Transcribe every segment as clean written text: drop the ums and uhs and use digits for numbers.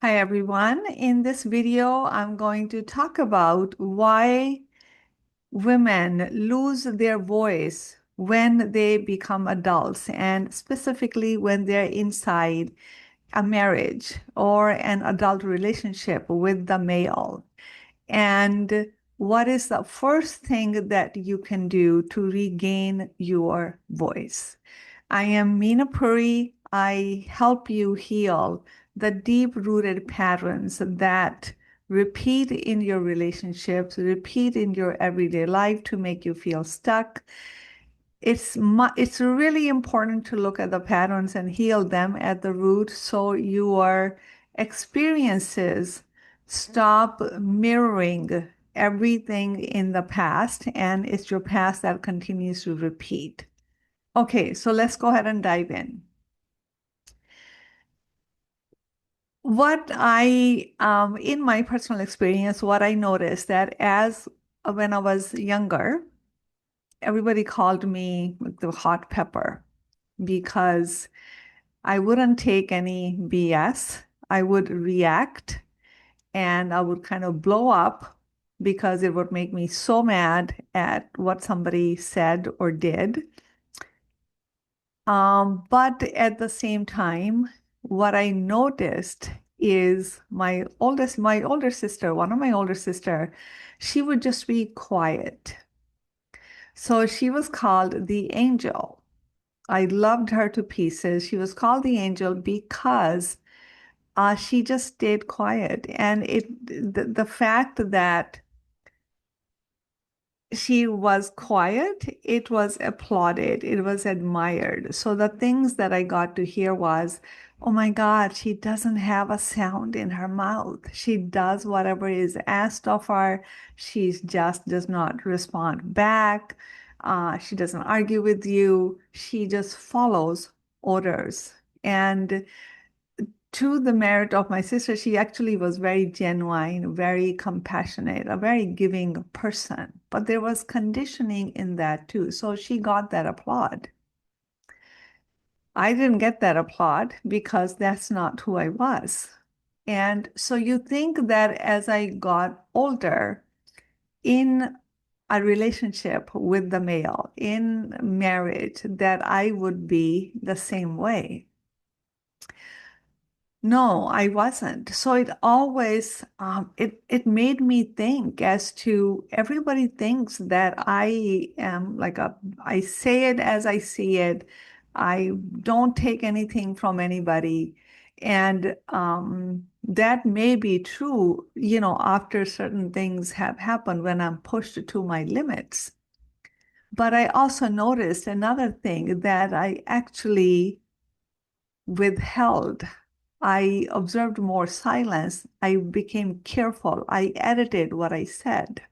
Hi everyone. In this video, I'm going to talk about why women lose their voice when they become adults, and specifically when they're inside a marriage or an adult relationship with the male. And what is the first thing that you can do to regain your voice? I am Meena Puri. I help you heal the deep-rooted patterns that repeat in your relationships, repeat in your everyday life to make you feel stuck. It's really important to look at the patterns and heal them at the root so your experiences stop mirroring everything in the past, and it's your past that continues to repeat. Okay, so let's go ahead and dive in. In my personal experience, what I noticed that as when I was younger, everybody called me the hot pepper because I wouldn't take any BS. I would react and I would kind of blow up because it would make me so mad at what somebody said or did. But at the same time, what I noticed is my older sister, one of my older sister, she would just be quiet. So she was called the angel. I loved her to pieces. She was called the angel because she just stayed quiet. And the fact that she was quiet, it was applauded, it was admired. So the things that I got to hear was, oh my God, she doesn't have a sound in her mouth. She does whatever is asked of her. She just does not respond back. She doesn't argue with you. She just follows orders. And to the merit of my sister, she actually was very genuine, very compassionate, a very giving person. But there was conditioning in that too. So she got that applaud. I didn't get that applaud because that's not who I was. And so you think that as I got older in a relationship with the male, in marriage, that I would be the same way. No, I wasn't. So it always it made me think as to everybody thinks that I am like a I say it as I see it. I don't take anything from anybody. And that may be true, after certain things have happened when I'm pushed to my limits. But I also noticed another thing that I actually withheld. I observed more silence. I became careful. I edited what I said.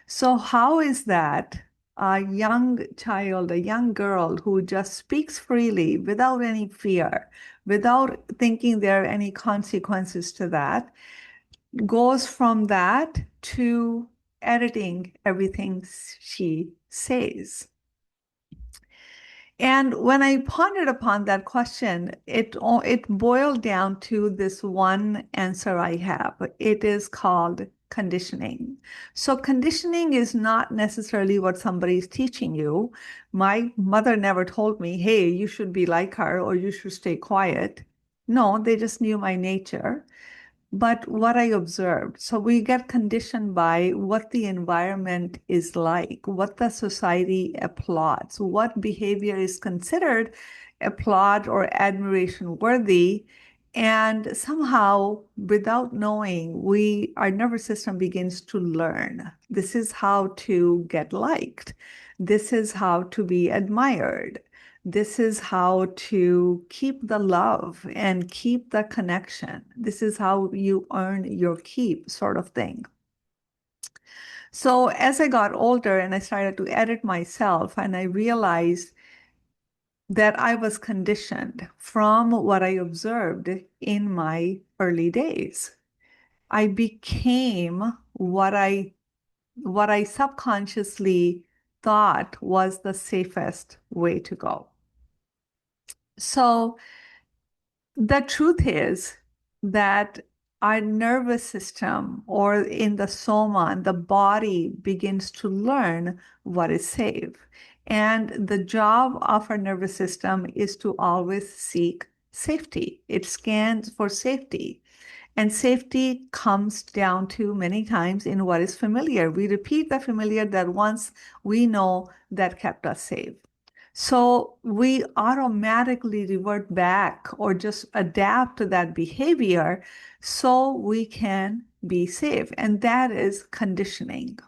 So, how is that a young child, a young girl who just speaks freely without any fear, without thinking there are any consequences to that, goes from that to editing everything she says? And when I pondered upon that question, it boiled down to this one answer I have. It is called conditioning. So conditioning is not necessarily what somebody is teaching you. My mother never told me, hey, you should be like her or you should stay quiet. No, they just knew my nature. But what I observed, so we get conditioned by what the environment is like, what the society applauds, what behavior is considered applaud or admiration worthy. And somehow, without knowing, our nervous system begins to learn. This is how to get liked. This is how to be admired. This is how to keep the love and keep the connection. This is how you earn your keep, sort of thing. So as I got older and I started to edit myself, and I realized that I was conditioned from what I observed in my early days. I became what I subconsciously thought was the safest way to go. So the truth is that our nervous system or in the soma, the body begins to learn what is safe. And the job of our nervous system is to always seek safety. It scans for safety. And safety comes down to many times in what is familiar. We repeat the familiar that once we know that kept us safe. So we automatically revert back or just adapt to that behavior so we can be safe. And that is conditioning.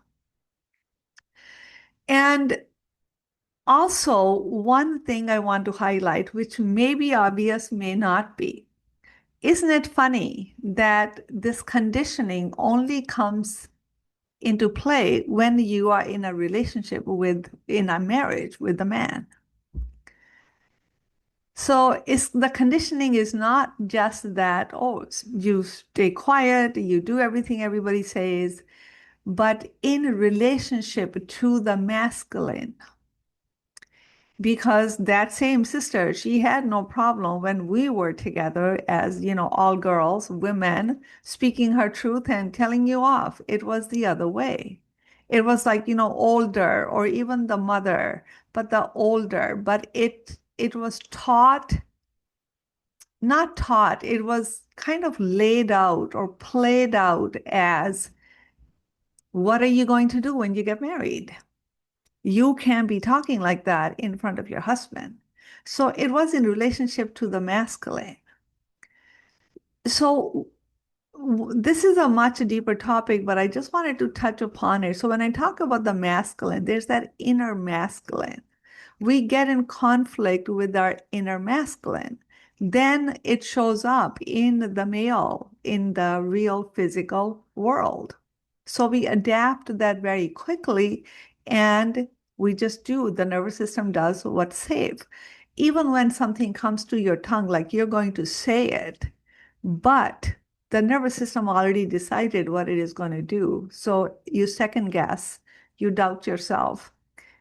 And also, one thing I want to highlight, which may be obvious, may not be. Isn't it funny that this conditioning only comes into play when you are in a relationship in a marriage with a man? So the conditioning is not just that, oh, you stay quiet, you do everything everybody says, but in relationship to the masculine. Because that same sister, she had no problem when we were together as, all girls, women, speaking her truth and telling you off. It was the other way. It was like, older or even the mother, but the older, but it was taught, not taught, it was kind of laid out or played out as, what are you going to do when you get married? You can't be talking like that in front of your husband. So it was in relationship to the masculine. So this is a much deeper topic, but I just wanted to touch upon it. So when I talk about the masculine, there's that inner masculine. We get in conflict with our inner masculine. Then it shows up in the male, in the real physical world. So we adapt that very quickly and we just do. The nervous system does what's safe. Even when something comes to your tongue, like you're going to say it, but the nervous system already decided what it is going to do. So you second guess, you doubt yourself.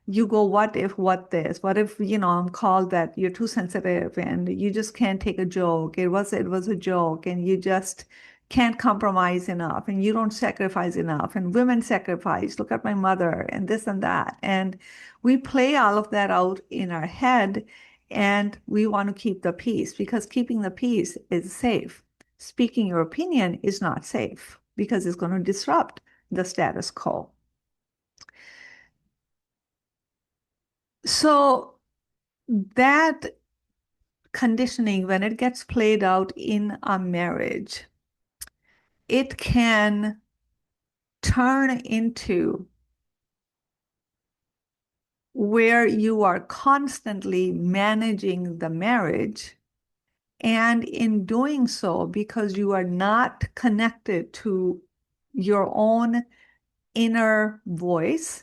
You go, what if, what this? What if, I'm called that you're too sensitive and you just can't take a joke. It was a joke and you just can't compromise enough and you don't sacrifice enough and women sacrifice. Look at my mother and this and that. And we play all of that out in our head and we want to keep the peace because keeping the peace is safe. Speaking your opinion is not safe because it's going to disrupt the status quo. So that conditioning, when it gets played out in a marriage, it can turn into where you are constantly managing the marriage. And in doing so, because you are not connected to your own inner voice,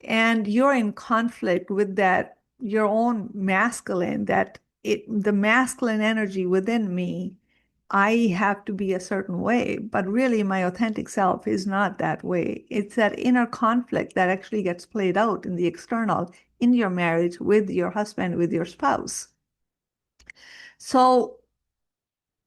and you're in conflict with that, your own masculine, the masculine energy within me, I have to be a certain way, but really my authentic self is not that way. It's that inner conflict that actually gets played out in the external, in your marriage, with your husband, with your spouse. So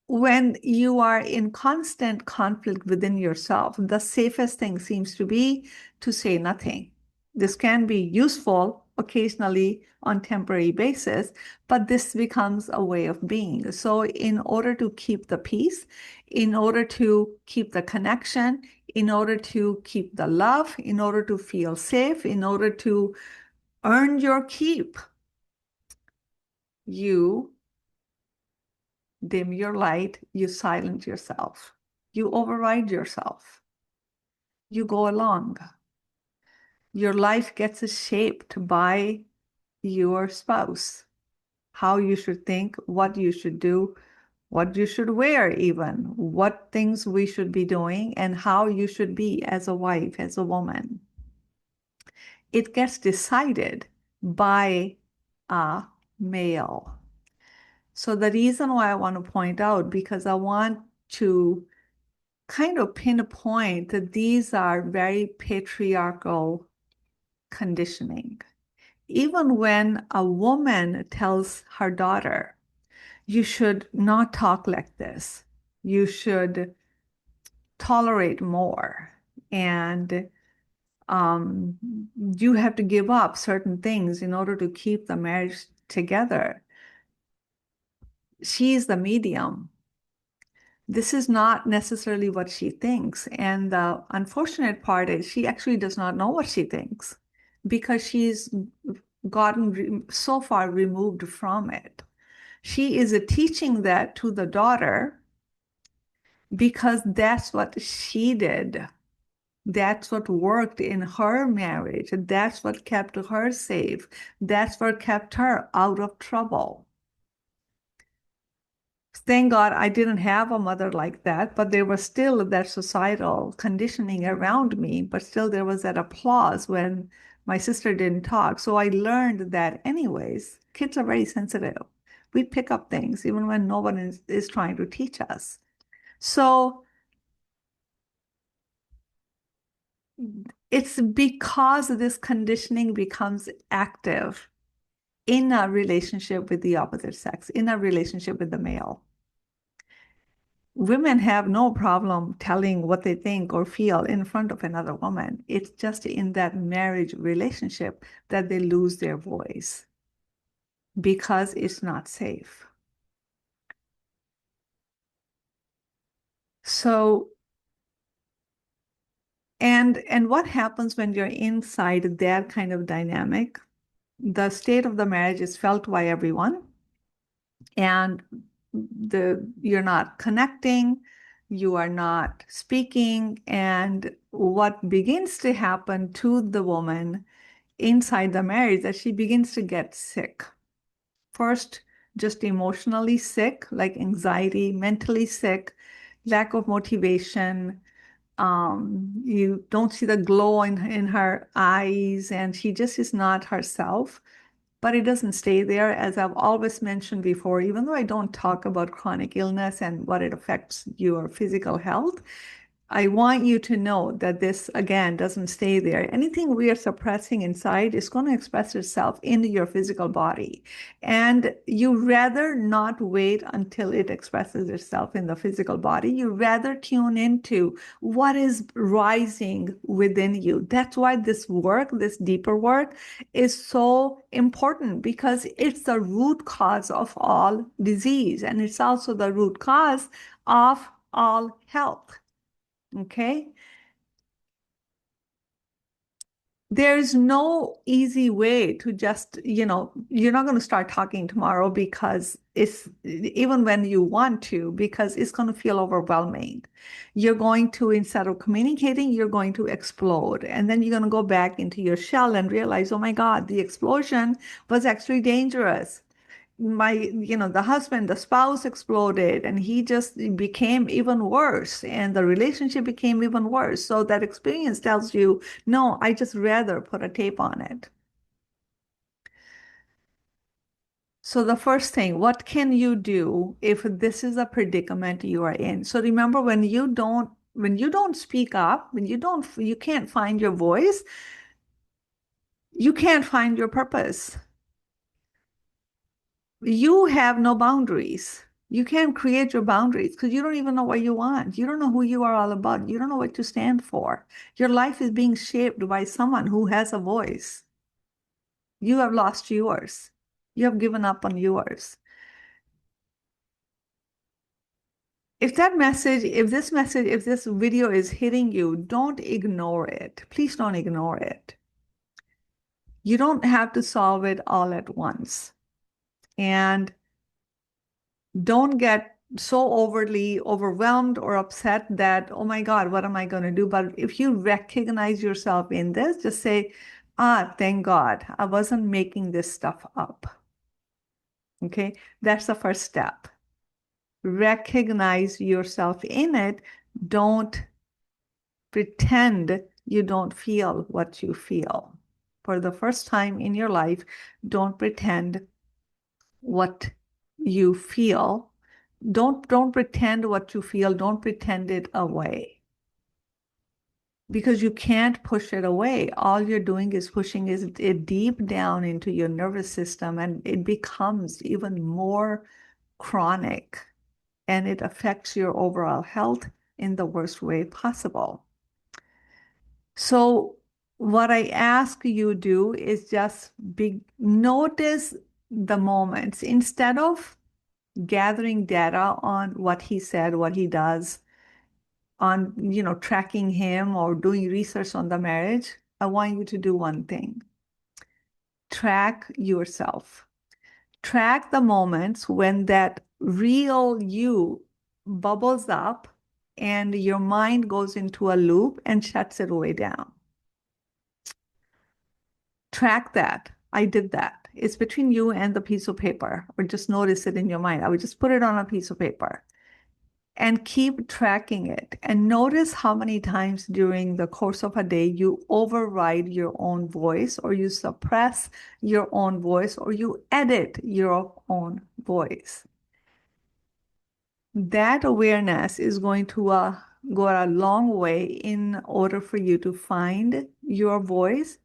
when you are in constant conflict within yourself, the safest thing seems to be to say nothing. This can be useful occasionally on temporary basis, but this becomes a way of being. So in order to keep the peace, in order to keep the connection, in order to keep the love, in order to feel safe, in order to earn your keep, you dim your light, you silence yourself, you override yourself, you go along. Your life gets shaped by your spouse, how you should think, what you should do, what you should wear, even what things we should be doing, and how you should be as a wife, as a woman. It gets decided by a male. So the reason why I want to point out, because I want to kind of pinpoint that these are very patriarchal conditioning. Even when a woman tells her daughter, you should not talk like this, You should tolerate more. And um, you have to give up certain things in order to keep the marriage together. She's the medium. This is not necessarily what she thinks. And the unfortunate part is she actually does not know what she thinks because she's gotten so far removed from it. She is teaching that to the daughter because that's what she did. That's what worked in her marriage. That's what kept her safe. That's what kept her out of trouble. Thank God I didn't have a mother like that, but there was still that societal conditioning around me, but still there was that applause when my sister didn't talk. So I learned that anyways, kids are very sensitive. We pick up things even when no one is trying to teach us. So it's because this conditioning becomes active in a relationship with the opposite sex, in a relationship with the male. Women have no problem telling what they think or feel in front of another woman. It's just in that marriage relationship that they lose their voice because it's not safe. So, and what happens when you're inside that kind of dynamic? The state of the marriage is felt by everyone, and you're not connecting, you are not speaking, and what begins to happen to the woman inside the marriage that she begins to get sick. First, just emotionally sick, like anxiety, mentally sick, lack of motivation. You don't see the glow in her eyes, and she just is not herself. But it doesn't stay there. As I've always mentioned before, even though I don't talk about chronic illness and what it affects your physical health, I want you to know that this, again, doesn't stay there. Anything we are suppressing inside is going to express itself in your physical body. And you rather not wait until it expresses itself in the physical body. You rather tune into what is rising within you. That's why this work, this deeper work, is so important because it's the root cause of all disease. And it's also the root cause of all health. Okay. There's no easy way to just, you're not going to start talking tomorrow because it's even when you want to, because it's going to feel overwhelming. You're going to, instead of communicating, you're going to explode. And then you're going to go back into your shell and realize, oh my God, the explosion was actually dangerous. The husband, the spouse exploded and he just became even worse and the relationship became even worse. So that experience tells you, no, I just rather put a tape on it. So the first thing, what can you do if this is a predicament you are in? So remember when you don't speak up, you can't find your voice, you can't find your purpose. You have no boundaries. You can't create your boundaries because you don't even know what you want. You don't know who you are all about. You don't know what to stand for. Your life is being shaped by someone who has a voice. You have lost yours. You have given up on yours. If this video is hitting you, don't ignore it. Please don't ignore it. You don't have to solve it all at once. And don't get so overly overwhelmed or upset that, oh my God, what am I going to do? But if you recognize yourself in this, just say, thank God, I wasn't making this stuff up. Okay, that's the first step. Recognize yourself in it. Don't pretend you don't feel what you feel. For the first time in your life, don't pretend what you feel. Don't pretend what you feel. Don't pretend it away. Because you can't push it away. All you're doing is pushing it deep down into your nervous system, and it becomes even more chronic. and it affects your overall health in the worst way possible. So what I ask you do is just notice the moments instead of gathering data on what he said, what he does, on tracking him or doing research on the marriage. I want you to do one thing. Track yourself. Track the moments when that real you bubbles up and your mind goes into a loop and shuts it way down. Track that. I did that. It's between you and the piece of paper, or just notice it in your mind. I would just put it on a piece of paper and keep tracking it. And notice how many times during the course of a day you override your own voice, or you suppress your own voice, or you edit your own voice. That awareness is going to go a long way in order for you to find your voice.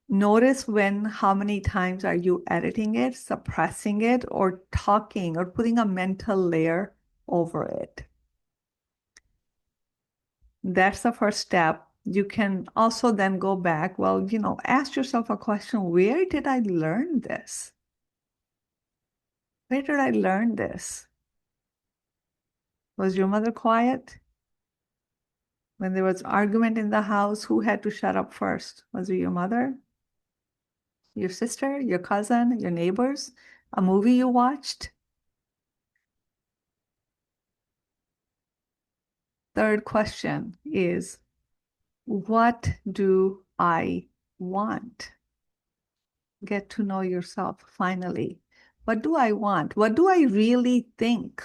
Notice how many times are you editing it, suppressing it, or talking, or putting a mental layer over it. That's the first step. You can also then go back, ask yourself a question, where did I learn this? Where did I learn this? Was your mother quiet? When there was argument in the house, who had to shut up first? Was it your mother? Your sister? Your cousin? Your neighbors? A movie you watched? Third question is, what do I want? Get to know yourself finally. What do I want? What do I really think?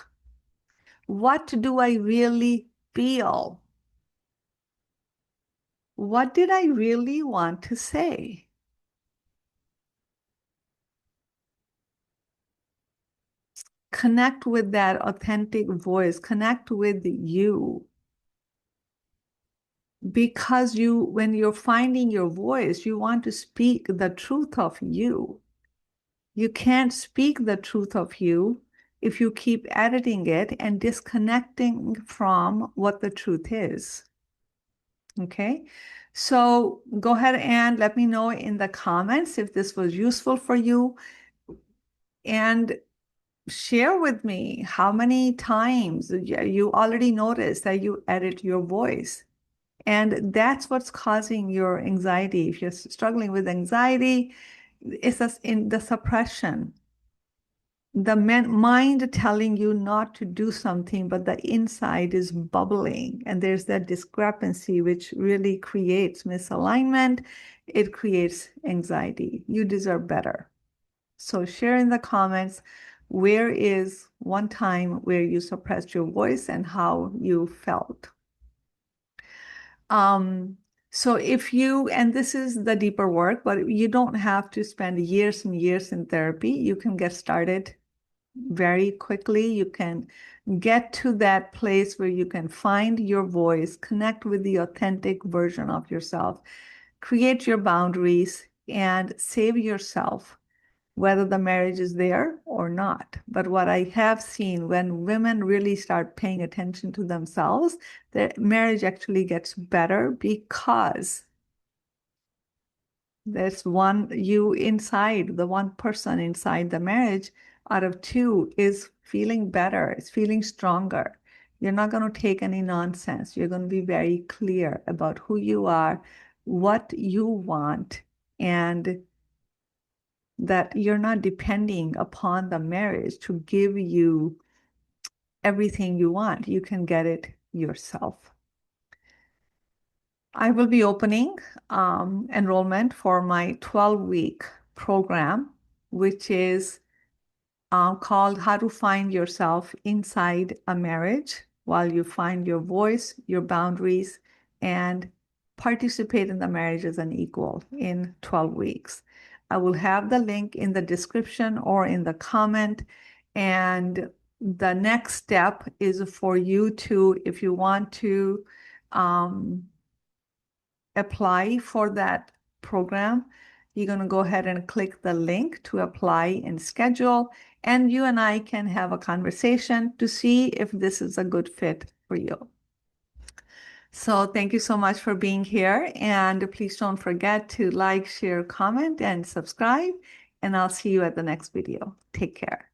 What do I really feel? What did I really want to say? Connect with that authentic voice. Connect with you. Because when you're finding your voice, you want to speak the truth of you. You can't speak the truth of you if you keep editing it and disconnecting from what the truth is. Okay, so go ahead and let me know in the comments if this was useful for you, and share with me how many times you already noticed that you edit your voice. And that's what's causing your anxiety. If you're struggling with anxiety, it's in the suppression. The mind telling you not to do something, but the inside is bubbling. And there's that discrepancy, which really creates misalignment. It creates anxiety. You deserve better. So share in the comments, where is one time where you suppressed your voice and how you felt. So and this is the deeper work, but you don't have to spend years and years in therapy. You can get started very quickly. You can get to that place where you can find your voice, connect with the authentic version of yourself, create your boundaries, and save yourself, whether the marriage is there or not. But what I have seen, when women really start paying attention to themselves, the marriage actually gets better, because there's the one person inside the marriage out of two is feeling better, is feeling stronger. You're not going to take any nonsense. You're going to be very clear about who you are, what you want, and that you're not depending upon the marriage to give you everything you want. You can get it yourself. I will be opening enrollment for my 12-week program, which is called How to Find Yourself Inside a Marriage, while you find your voice, your boundaries, and participate in the marriage as an equal in 12 weeks. I will have the link in the description or in the comment. And the next step is for you to, if you want to apply for that program, you're going to go ahead and click the link to apply and schedule. and you and I can have a conversation to see if this is a good fit for you. So thank you so much for being here, and please don't forget to like, share, comment, and subscribe, and I'll see you at the next video. Take care.